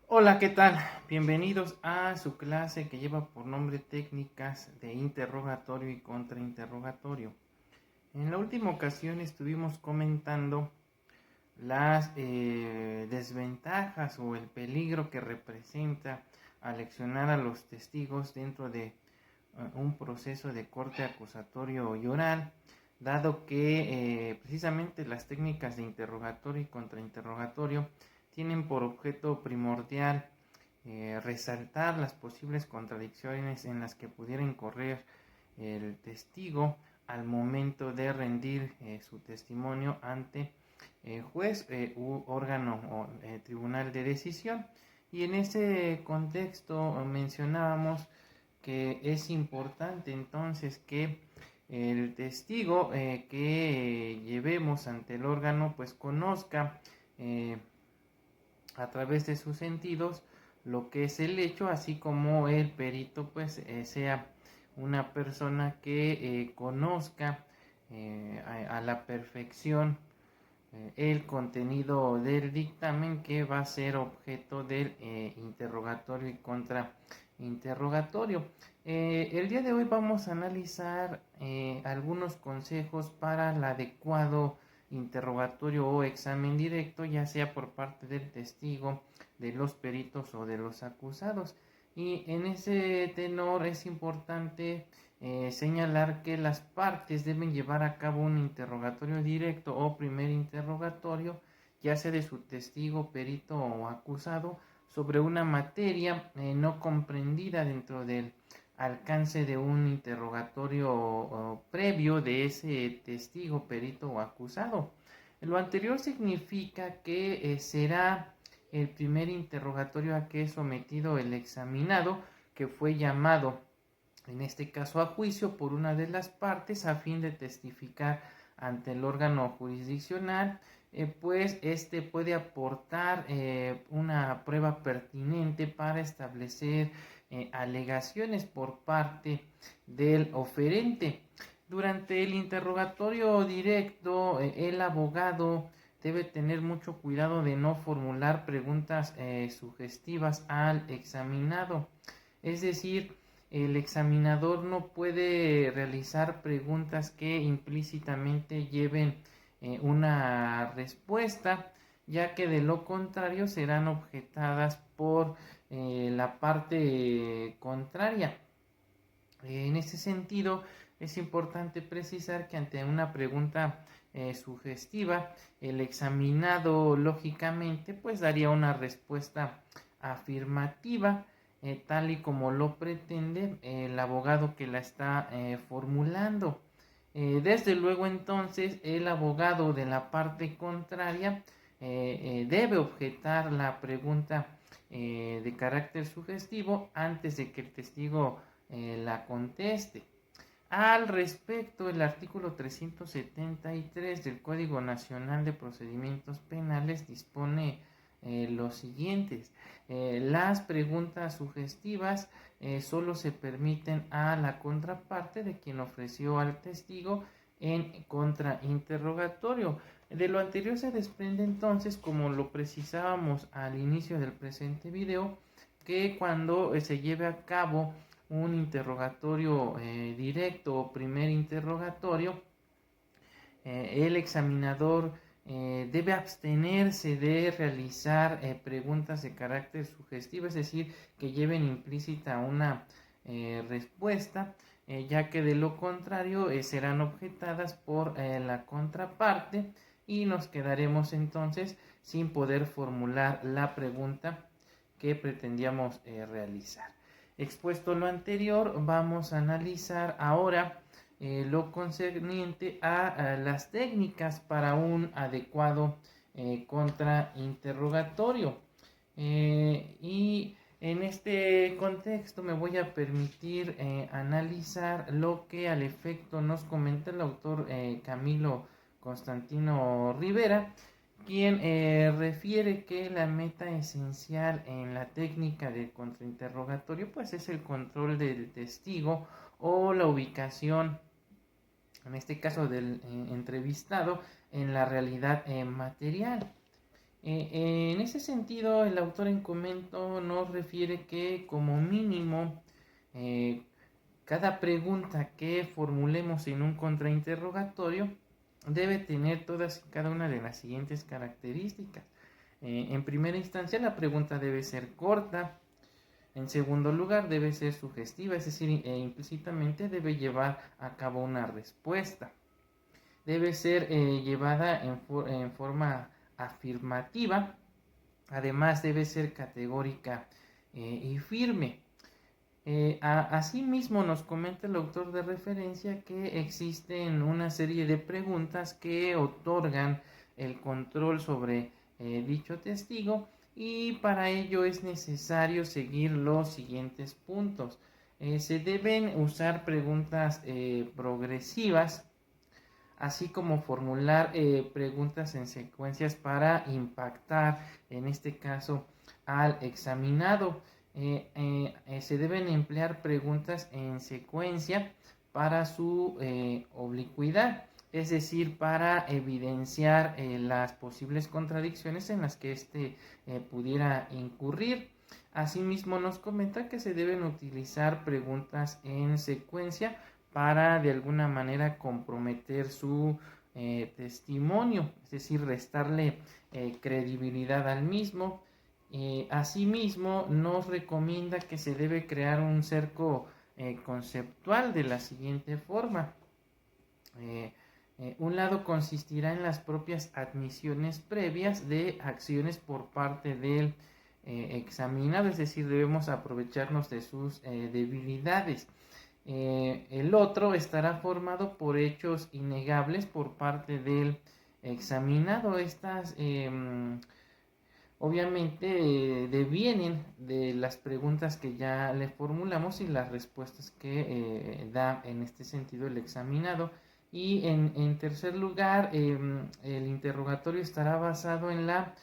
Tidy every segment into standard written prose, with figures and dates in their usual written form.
Hola, ¿qué tal? Bienvenidos a su clase que lleva por nombre Técnicas de Interrogatorio y Contrainterrogatorio. En la última ocasión estuvimos comentando las desventajas o el peligro que representa aleccionar a los testigos dentro de un proceso de corte acusatorio y oral, dado que precisamente las técnicas de interrogatorio y contrainterrogatorio tienen por objeto primordial resaltar las posibles contradicciones en las que pudiera incurrir el testigo al momento de rendir su testimonio ante juez u órgano o tribunal de decisión. Y en ese contexto mencionábamos que es importante entonces que el testigo que llevemos ante el órgano pues conozca a través de sus sentidos lo que es el hecho, así como el perito pues sea una persona que conozca a la perfección el contenido del dictamen que va a ser objeto del interrogatorio y contrainterrogatorio. El día de hoy vamos a analizar algunos consejos para el adecuado interrogatorio o examen directo, ya sea por parte del testigo, de los peritos o de los acusados. Y en ese tenor es importante señalar que las partes deben llevar a cabo un interrogatorio directo o primer interrogatorio, ya sea de su testigo, perito o acusado, sobre una materia no comprendida dentro del alcance de un interrogatorio previo de ese testigo, perito o acusado. Lo anterior significa que será el primer interrogatorio a que es sometido el examinado, que fue llamado en este caso a juicio por una de las partes a fin de testificar ante el órgano jurisdiccional, pues este puede aportar una prueba pertinente para establecer alegaciones por parte del oferente. Durante el interrogatorio directo, el abogado debe tener mucho cuidado de no formular preguntas sugestivas al examinado. Es decir, el examinador no puede realizar preguntas que implícitamente lleven una respuesta, ya que de lo contrario serán objetadas por la parte contraria. En ese sentido, es importante precisar que ante una pregunta sugestiva, el examinado lógicamente pues daría una respuesta afirmativa, tal y como lo pretende el abogado que la está formulando. Desde luego entonces el abogado de la parte contraria debe objetar la pregunta de carácter sugestivo antes de que el testigo la conteste. Al respecto, el artículo 373 del Código Nacional de Procedimientos Penales dispone los siguientes. Las preguntas sugestivas solo se permiten a la contraparte de quien ofreció al testigo en contrainterrogatorio. De lo anterior se desprende entonces, como lo precisábamos al inicio del presente video, que cuando se lleve a cabo un interrogatorio directo o primer interrogatorio, el examinador debe abstenerse de realizar preguntas de carácter sugestivo, es decir, que lleven implícita una respuesta, ya que de lo contrario serán objetadas por la contraparte y nos quedaremos entonces sin poder formular la pregunta que pretendíamos realizar. Expuesto lo anterior, vamos a analizar ahora lo concerniente a las técnicas para un adecuado contrainterrogatorio. Y en este contexto me voy a permitir analizar lo que al efecto nos comenta el autor Camilo Constantino Rivera, quien refiere que la meta esencial en la técnica del contrainterrogatorio pues es el control del testigo o la ubicación, en este caso del entrevistado, en la realidad material. En ese sentido, el autor en comento nos refiere que como mínimo eh, cada pregunta que formulemos en un contrainterrogatorio debe tener todas y cada una de las siguientes características. En primera instancia, la pregunta debe ser corta. En segundo lugar, debe ser sugestiva, es decir, implícitamente debe llevar a cabo una respuesta. Debe ser llevada en forma afirmativa. Además, debe ser categórica y firme. Asimismo, nos comenta el autor de referencia que existen una serie de preguntas que otorgan el control sobre dicho testigo, y para ello es necesario seguir los siguientes puntos. Se deben usar preguntas progresivas, así como formular preguntas en secuencias para impactar, en este caso, al examinado. Se deben emplear preguntas en secuencia para su oblicuidad, es decir, para evidenciar las posibles contradicciones en las que éste pudiera incurrir. Asimismo, nos comenta que se deben utilizar preguntas en secuencia para de alguna manera comprometer su testimonio, es decir, restarle credibilidad al mismo. Asimismo, nos recomienda que se debe crear un cerco conceptual de la siguiente forma. Un lado consistirá en las propias admisiones previas de acciones por parte del examinado, es decir, debemos aprovecharnos de sus debilidades. El otro estará formado por hechos innegables por parte del examinado. Estas obviamente devienen de las preguntas que ya le formulamos y las respuestas que da en este sentido el examinado. Y en tercer lugar, el interrogatorio estará basado en la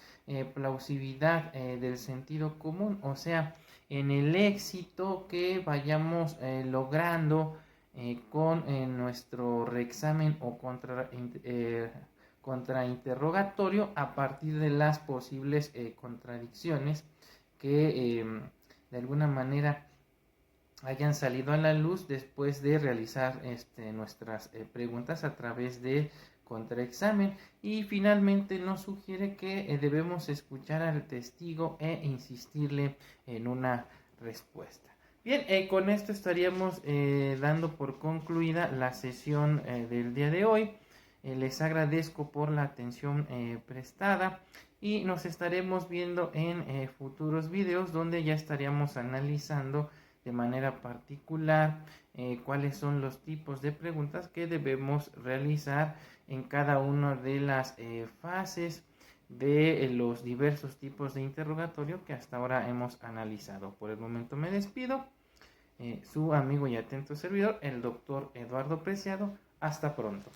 plausibilidad del sentido común, o sea, en el éxito que vayamos logrando con nuestro reexamen o contrainterrogatorio a partir de las posibles contradicciones que de alguna manera hayan salido a la luz después de realizar nuestras preguntas a través de contraexamen. Y finalmente nos sugiere que debemos escuchar al testigo e insistirle en una respuesta. Bien, con esto estaríamos dando por concluida la sesión del día de hoy. Les agradezco por la atención prestada y nos estaremos viendo en futuros videos donde ya estaríamos analizando de manera particular cuáles son los tipos de preguntas que debemos realizar en cada una de las fases de los diversos tipos de interrogatorio que hasta ahora hemos analizado. Por el momento me despido. Su amigo y atento servidor, el doctor Eduardo Preciado. Hasta pronto.